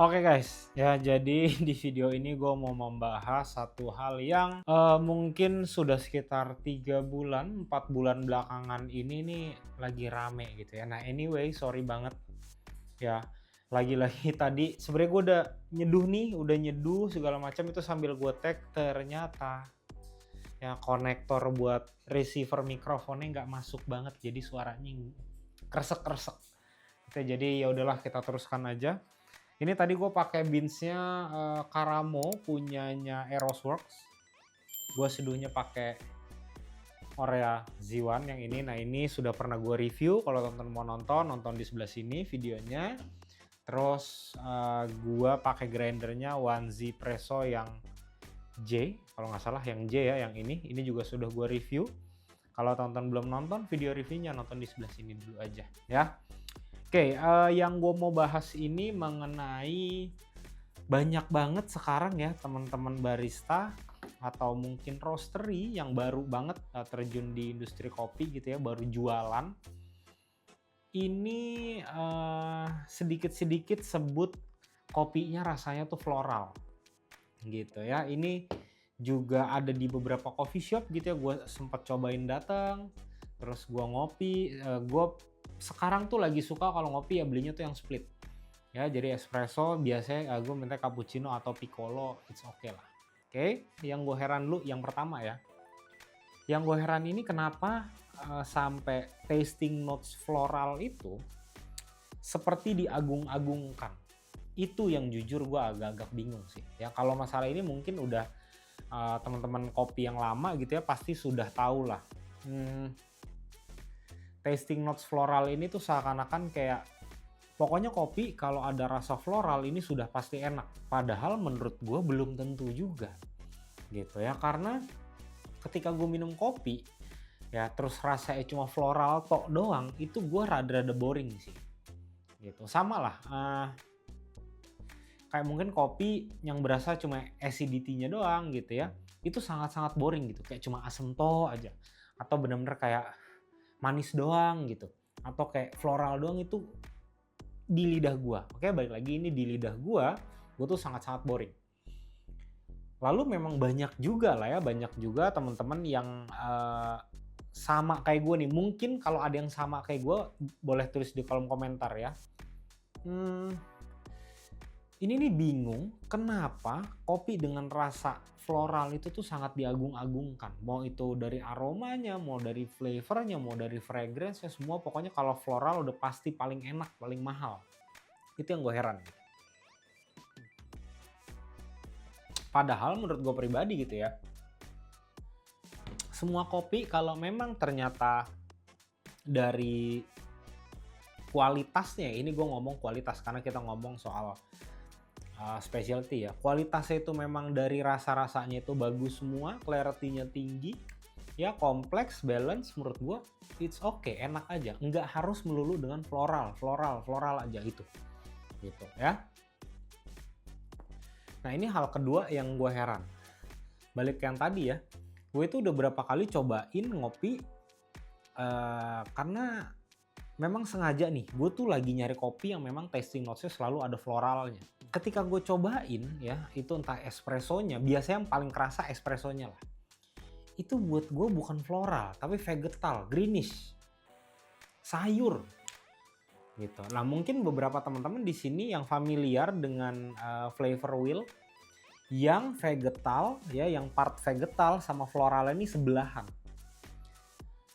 Oke guys, ya jadi di video ini gue mau membahas satu hal yang mungkin sudah sekitar 3 bulan, 4 bulan belakangan ini nih lagi rame gitu ya. Nah anyway, sorry banget ya. Lagi-lagi tadi sebenarnya gue udah nyeduh nih, udah nyeduh segala macam itu sambil gue tag, ternyata ya konektor buat receiver mikrofonnya nggak masuk banget, jadi suaranya kresek-kresek. Oke, jadi ya udahlah kita teruskan aja. Ini tadi gue pakai beansnya Karamo punyanya Aerosworks. Gue seduhnya pakai Orea Z1 yang ini. Nah ini sudah pernah gue review. Kalau teman-teman mau nonton di sebelah sini videonya. Terus gue pakai grindernya One Z Presso yang J, kalau nggak salah yang J ya, yang ini. Ini juga sudah gue review. Kalau teman-teman belum nonton video reviewnya, nonton di sebelah sini dulu aja ya. Oke, yang gue mau bahas ini mengenai banyak banget sekarang ya teman-teman barista atau mungkin roastery yang baru banget terjun di industri kopi gitu ya, baru jualan. Ini sedikit-sedikit sebut kopinya rasanya tuh floral gitu ya. Ini juga ada di beberapa coffee shop gitu ya, gue sempat cobain datang, terus gue ngopi, gue sekarang tuh lagi suka kalau ngopi ya belinya tuh yang split. Ya, jadi espresso biasanya gue minta cappuccino atau piccolo, it's okay lah. Oke, yang gue heran dulu yang pertama ya. Yang gue heran ini kenapa sampai tasting notes floral itu seperti diagung-agungkan. Itu yang jujur gue agak-agak bingung sih. Ya kalau masalah ini mungkin udah teman-teman kopi yang lama gitu ya pasti sudah tahu lah. Tasting notes floral ini tuh seakan-akan kayak pokoknya kopi kalau ada rasa floral ini sudah pasti enak. Padahal menurut gue belum tentu juga gitu ya. Karena ketika gue minum kopi ya terus rasanya cuma floral tok doang, itu gue rada-rada boring sih gitu. Sama lah kayak mungkin kopi yang berasa cuma acidity-nya doang gitu ya, itu sangat-sangat boring gitu, kayak cuma asem toh aja atau bener-bener kayak manis doang gitu atau kayak floral doang. Itu di lidah gua, oke balik lagi ini di lidah gua tuh sangat-sangat boring. Lalu memang banyak juga lah ya, banyak juga teman-teman yang sama kayak gue nih. Mungkin kalau ada yang sama kayak gue boleh tulis di kolom komentar ya. Ini nih bingung kenapa kopi dengan rasa floral itu tuh sangat diagung-agungkan. Mau itu dari aromanya, mau dari flavornya, mau dari fragrance ya semua pokoknya kalau floral udah pasti paling enak, paling mahal. Itu yang gue heran. Padahal menurut gue pribadi gitu ya, semua kopi kalau memang ternyata dari kualitasnya, ini gue ngomong kualitas karena kita ngomong soal specialty ya, kualitasnya itu memang dari rasa-rasanya itu bagus semua, clarity-nya tinggi, ya kompleks, balance, menurut gue it's okay, enak aja, nggak harus melulu dengan floral aja itu gitu ya. Nah ini hal kedua yang gue heran, balik ke yang tadi ya, gue itu udah berapa kali cobain ngopi karena memang sengaja nih, gue tuh lagi nyari kopi yang memang tasting notes-nya selalu ada floralnya. Ketika gue cobain ya, itu entah espressonya, biasanya yang paling kerasa espressonya lah. Itu buat gue bukan floral, tapi vegetal, greenish, sayur gitu. Nah mungkin beberapa teman-teman di sini yang familiar dengan flavor wheel, yang vegetal ya, yang part vegetal sama floral ini sebelahan.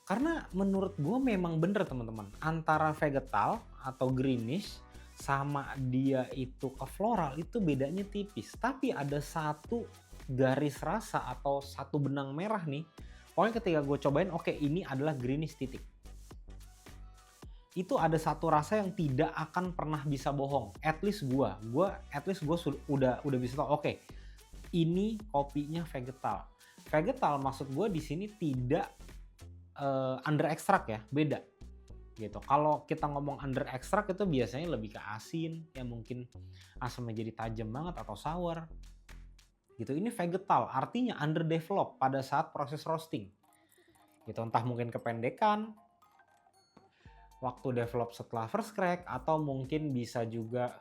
Karena menurut gue memang bener teman-teman, antara vegetal atau greenish sama dia itu ke floral itu bedanya tipis. Tapi ada satu garis rasa atau satu benang merah nih. Pokoknya ketika gue cobain, oke ini adalah greenish titik. Itu ada satu rasa yang tidak akan pernah bisa bohong. At least gue udah bisa tahu, oke ini kopinya vegetal. Vegetal maksud gue di sini tidak under extract ya, beda gitu. Kalau kita ngomong under extract itu biasanya lebih ke asin, ya mungkin asamnya jadi tajam banget atau sour gitu. Ini vegetal, artinya underdeveloped pada saat proses roasting gitu. Entah mungkin kependekan waktu develop setelah first crack, atau mungkin bisa juga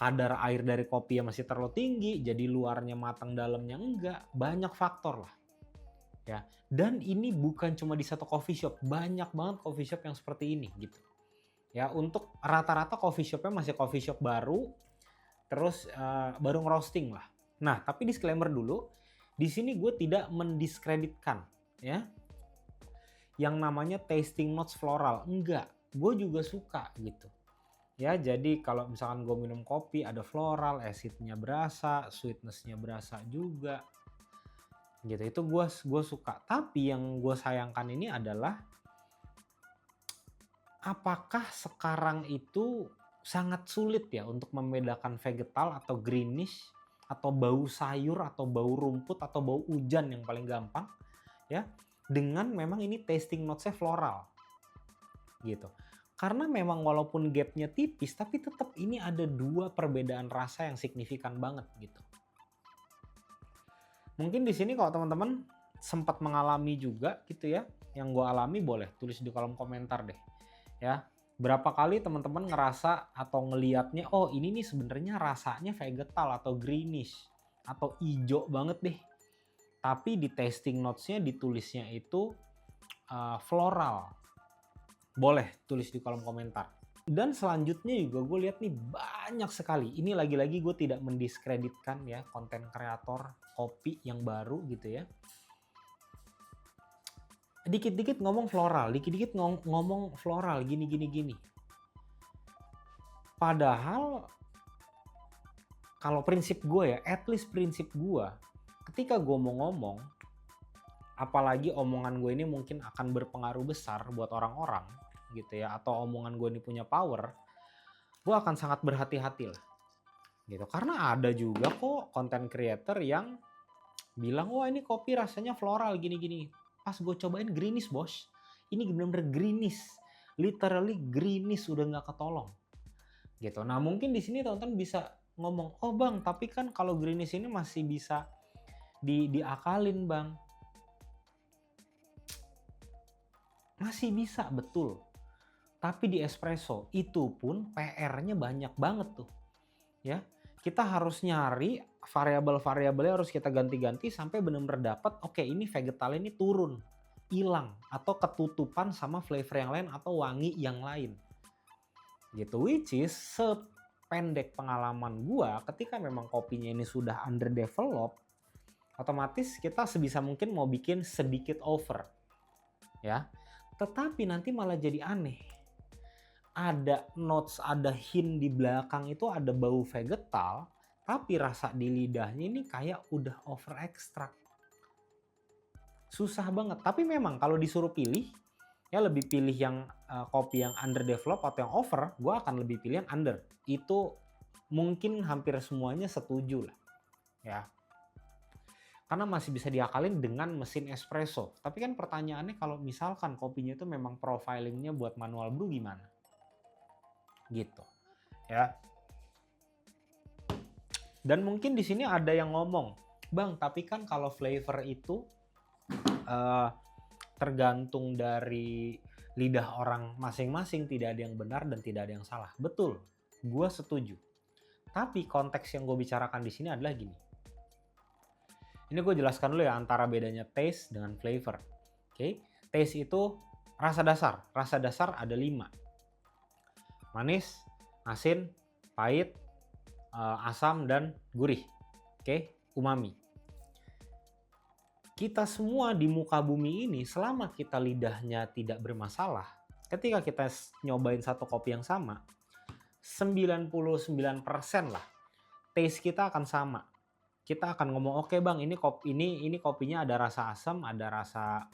kadar air dari kopi yang masih terlalu tinggi, jadi luarnya matang dalamnya enggak, banyak faktor lah ya. Dan ini bukan cuma di satu coffee shop, banyak banget coffee shop yang seperti ini gitu. Ya, untuk rata-rata coffee shopnya masih coffee shop baru, terus baru ngerosting lah. Nah, tapi disclaimer dulu, di sini gue tidak mendiskreditkan ya yang namanya tasting notes floral, enggak, gue juga suka gitu. Ya, jadi kalau misalkan gue minum kopi ada floral, acidnya berasa, sweetnessnya berasa juga, gitu. Itu gue suka. Tapi yang gue sayangkan ini adalah apakah sekarang itu sangat sulit ya untuk membedakan vegetal atau greenish atau bau sayur atau bau rumput atau bau hujan yang paling gampang ya, dengan memang ini tasting notes-nya floral gitu. Karena memang walaupun gapnya tipis, tapi tetap ini ada dua perbedaan rasa yang signifikan banget gitu. Mungkin di sini kalau teman-teman sempat mengalami juga gitu ya, yang gue alami boleh tulis di kolom komentar deh ya. Berapa kali teman-teman ngerasa atau ngelihatnya, oh ini nih sebenarnya rasanya vegetal atau greenish atau hijau banget deh. Tapi di tasting notes-nya ditulisnya itu floral. Boleh tulis di kolom komentar. Dan selanjutnya juga gue lihat nih banyak sekali. Ini lagi-lagi gue tidak mendiskreditkan ya konten kreator kopi yang baru gitu ya. Dikit-dikit ngomong floral, dikit-dikit ngomong floral gini. Padahal kalau prinsip gue ya, at least prinsip gue, ketika gue mau ngomong, apalagi omongan gue ini mungkin akan berpengaruh besar buat orang-orang gitu ya, atau omongan gue ini punya power, gue akan sangat berhati-hati lah gitu. Karena ada juga kok content creator yang bilang, wah ini kopi rasanya floral gini. Pas gue cobain greenish bos, ini bener-bener greenish, literally greenish, udah nggak ketolong gitu. Nah mungkin di sini teman-teman bisa ngomong, oh bang tapi kan kalau greenish ini masih bisa diakalin bang. Masih bisa, betul. Tapi di espresso itu pun PR-nya banyak banget tuh. Ya, kita harus nyari variabel-variabelnya, harus kita ganti-ganti sampai benar-benar dapat oke ini vegetal ini turun, hilang atau ketutupan sama flavor yang lain atau wangi yang lain. Gitu, which is sependek pengalaman gua ketika memang kopinya ini sudah underdeveloped, otomatis kita sebisa mungkin mau bikin sedikit over. Ya. Tetapi nanti malah jadi aneh. Ada notes, ada hint di belakang itu ada bau vegetal, tapi rasa di lidahnya ini kayak udah over extract. Susah banget. Tapi memang kalau disuruh pilih, ya lebih pilih yang kopi yang underdeveloped atau yang over, gue akan lebih pilih yang under. Itu mungkin hampir semuanya setuju lah. Ya. Karena masih bisa diakalin dengan mesin espresso. Tapi kan pertanyaannya kalau misalkan kopinya itu memang profilingnya buat manual brew gimana? Gitu. Ya. Dan mungkin di sini ada yang ngomong, "Bang, tapi kan kalau flavor itu tergantung dari lidah orang masing-masing, tidak ada yang benar dan tidak ada yang salah." Betul. Gue setuju. Tapi konteks yang gue bicarakan di sini adalah gini. Ini gue jelaskan dulu ya antara bedanya taste dengan flavor. Oke, taste itu rasa dasar. Rasa dasar ada 5. Manis, asin, pahit, asam, dan gurih. Oke, umami. Kita semua di muka bumi ini selama kita lidahnya tidak bermasalah, ketika kita nyobain satu kopi yang sama, 99% lah taste kita akan sama. Kita akan ngomong, oke bang, ini kopinya ada rasa asam, ada rasa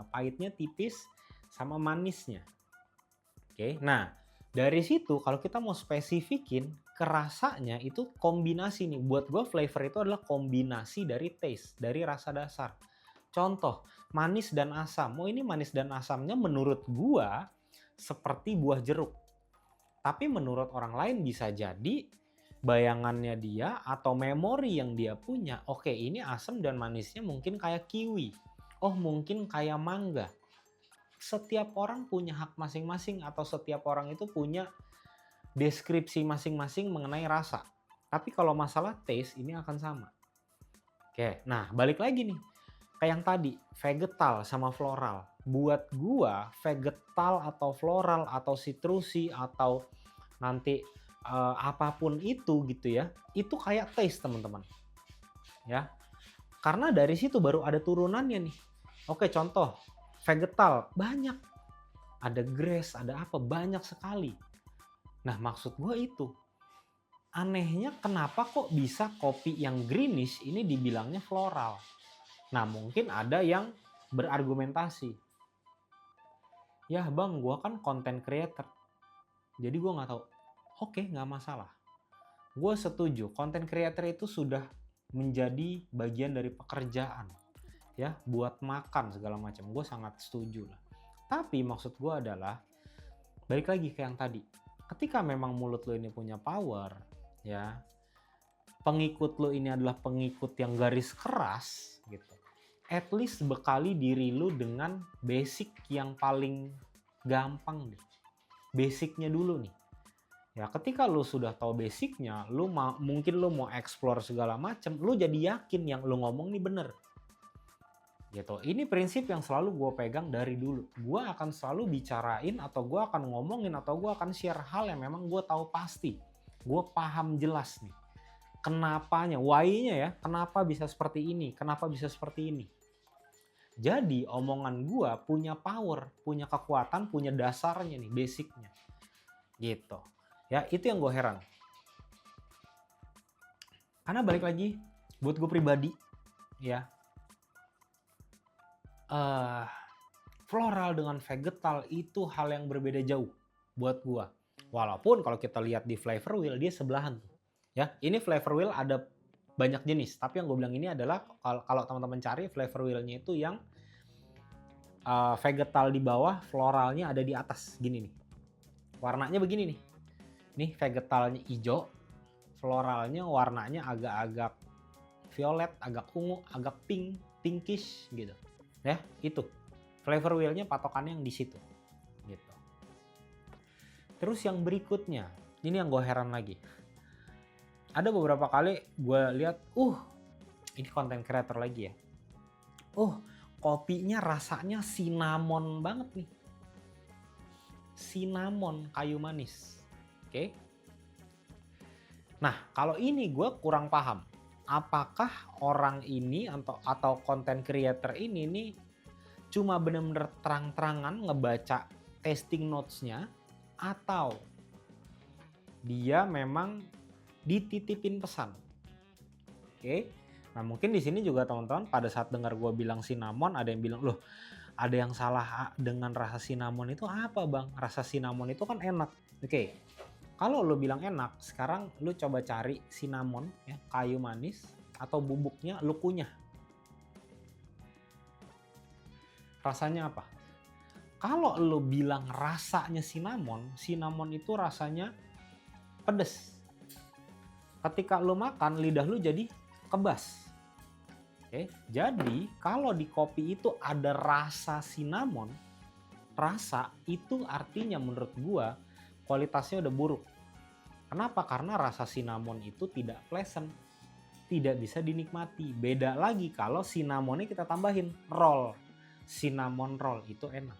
pahitnya tipis, sama manisnya. Oke, nah dari situ kalau kita mau spesifikin kerasanya itu kombinasi nih. Buat gue flavor itu adalah kombinasi dari taste, dari rasa dasar. Contoh, manis dan asam. Oh ini manis dan asamnya menurut gue seperti buah jeruk. Tapi menurut orang lain bisa jadi bayangannya dia atau memori yang dia punya, oke ini asam dan manisnya mungkin kayak kiwi, oh mungkin kayak mangga. Setiap orang punya hak masing-masing atau setiap orang itu punya deskripsi masing-masing mengenai rasa. Tapi kalau masalah taste ini akan sama. Oke, nah balik lagi nih. Kayak yang tadi, vegetal sama floral. Buat gua, vegetal atau floral atau citrusi atau nanti apapun itu gitu ya, itu kayak taste teman-teman. Ya, karena dari situ baru ada turunannya nih. Oke, contoh vegetal banyak, ada grass, ada apa, banyak sekali. Nah, maksud gue itu anehnya kenapa kok bisa kopi yang greenish ini dibilangnya floral. Nah, mungkin ada yang berargumentasi, ya bang, gue kan content creator, jadi gue nggak tahu. Oke, nggak masalah, gue setuju, content creator itu sudah menjadi bagian dari pekerjaan ya, buat makan segala macam, gue sangat setuju lah. Tapi maksud gue adalah balik lagi ke yang tadi, ketika memang mulut lo ini punya power ya, pengikut lo ini adalah pengikut yang garis keras gitu, at least bekali diri lo dengan basic yang paling gampang deh, basicnya dulu nih. Ya, ketika lu sudah tahu basicnya, mungkin lu mau explore segala macam, lu jadi yakin yang lu ngomong nih bener. Gitu. Ini prinsip yang selalu gue pegang dari dulu. Gue akan selalu bicarain atau gue akan ngomongin atau gue akan share hal yang memang gue tahu pasti. Gue paham jelas nih. Kenapanya, why-nya ya, kenapa bisa seperti ini, kenapa bisa seperti ini. Jadi omongan gue punya power, punya kekuatan, punya dasarnya nih, basicnya. Gitu. Ya, itu yang gue heran. Karena balik lagi, buat gue pribadi, ya, floral dengan vegetal itu hal yang berbeda jauh buat gue. Walaupun kalau kita lihat di flavor wheel, dia sebelahan. Ya, ini flavor wheel ada banyak jenis, tapi yang gue bilang ini adalah kalau teman-teman cari flavor wheel-nya itu yang vegetal di bawah, floralnya ada di atas, gini nih. Warnanya begini nih. Nih vegetalnya hijau, floralnya warnanya agak-agak violet, agak ungu, agak pink, pinkish gitu. Ya, itu. Flavor wheel-nya patokannya yang di situ. Gitu. Terus yang berikutnya, ini yang gue heran lagi. Ada beberapa kali gue lihat, ini content creator lagi ya. Kopinya rasanya cinnamon banget nih. Cinnamon, kayu manis. Oke. Nah, kalau ini gue kurang paham. Apakah orang ini atau content creator ini nih cuma bener-bener terang-terangan ngebaca tasting notes-nya, atau dia memang dititipin pesan. Oke. Nah, mungkin di sini juga teman-teman pada saat dengar gue bilang cinnamon, ada yang bilang, loh, ada yang salah dengan rasa cinnamon itu apa bang? Rasa cinnamon itu kan enak. Oke. Kalau lo bilang enak, sekarang lo coba cari cinnamon, ya, kayu manis, atau bubuknya lo kunyah. Rasanya apa? Kalau lo bilang rasanya cinnamon itu rasanya pedes. Ketika lo makan, lidah lo jadi kebas. Oke, jadi kalau di kopi itu ada rasa cinnamon, rasa itu artinya menurut gua kualitasnya udah buruk. Kenapa? Karena rasa cinnamon itu tidak pleasant, tidak bisa dinikmati. Beda lagi kalau cinnamonnya kita tambahin roll, cinnamon roll itu enak.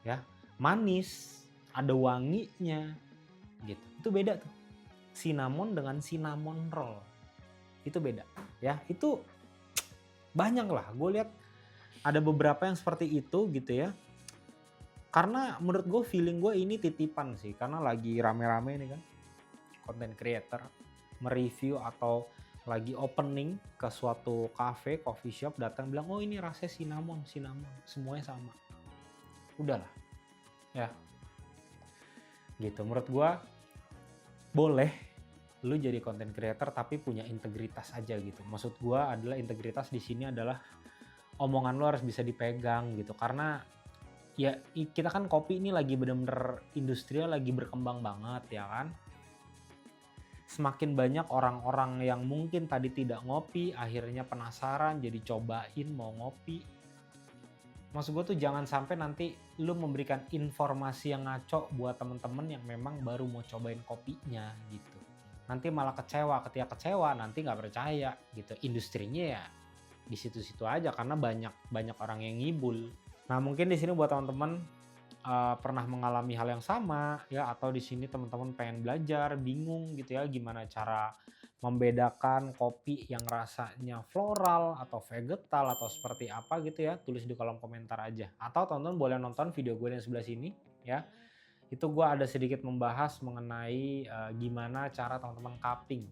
Ya, manis, ada wanginya, gitu. Itu beda tuh. Cinnamon dengan cinnamon roll itu beda. Ya, itu banyak lah. Gue lihat ada beberapa yang seperti itu gitu ya. Karena menurut gue feeling gue ini titipan sih, karena lagi rame-rame nih kan content creator mereview atau lagi opening ke suatu cafe, coffee shop, datang bilang ini rasanya cinnamon, semuanya sama. Udahlah ya gitu. Menurut gue boleh lu jadi content creator tapi punya integritas aja gitu. Maksud gue adalah integritas di sini adalah omongan lu harus bisa dipegang gitu, karena ya kita kan kopi ini lagi bener-bener industrinya lagi berkembang banget ya kan. Semakin banyak orang-orang yang mungkin tadi tidak ngopi, akhirnya penasaran jadi cobain mau ngopi. Maksud gue tuh jangan sampai nanti lu memberikan informasi yang ngaco buat temen-temen yang memang baru mau cobain kopinya gitu. Nanti malah kecewa, ketika kecewa nanti nggak percaya gitu. Industrinya ya di situ-situ aja karena banyak banyak orang yang ngibul. Nah, mungkin di sini buat teman-teman pernah mengalami hal yang sama ya, atau di sini teman-teman pengen belajar, bingung gitu ya gimana cara membedakan kopi yang rasanya floral atau vegetal atau seperti apa gitu ya, tulis di kolom komentar aja. Atau teman-teman boleh nonton video gue yang sebelah sini ya. Itu gue ada sedikit membahas mengenai gimana cara teman-teman cupping.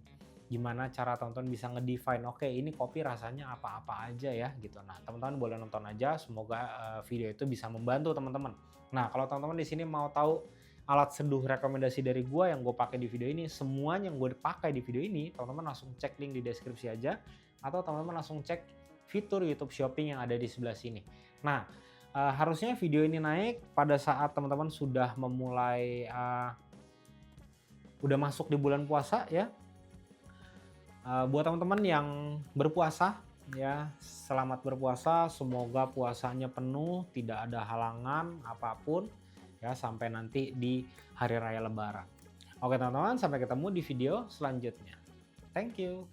Gimana cara teman-teman bisa ngedefine, oke ini kopi rasanya apa-apa aja ya gitu. Nah, teman-teman boleh nonton aja, semoga video itu bisa membantu teman-teman. Nah, kalau teman-teman di sini mau tahu alat seduh rekomendasi dari gua yang gue pakai di video ini, semuanya yang gue pakai di video ini, teman-teman langsung cek link di deskripsi aja, atau teman-teman langsung cek fitur YouTube Shopping yang ada di sebelah sini. Nah, harusnya video ini naik pada saat teman-teman sudah memulai, udah masuk di bulan puasa ya. Buat teman-teman yang berpuasa ya, selamat berpuasa, semoga puasanya penuh, tidak ada halangan apapun ya sampai nanti di hari raya Lebaran. Oke teman-teman, sampai ketemu di video selanjutnya. Thank you.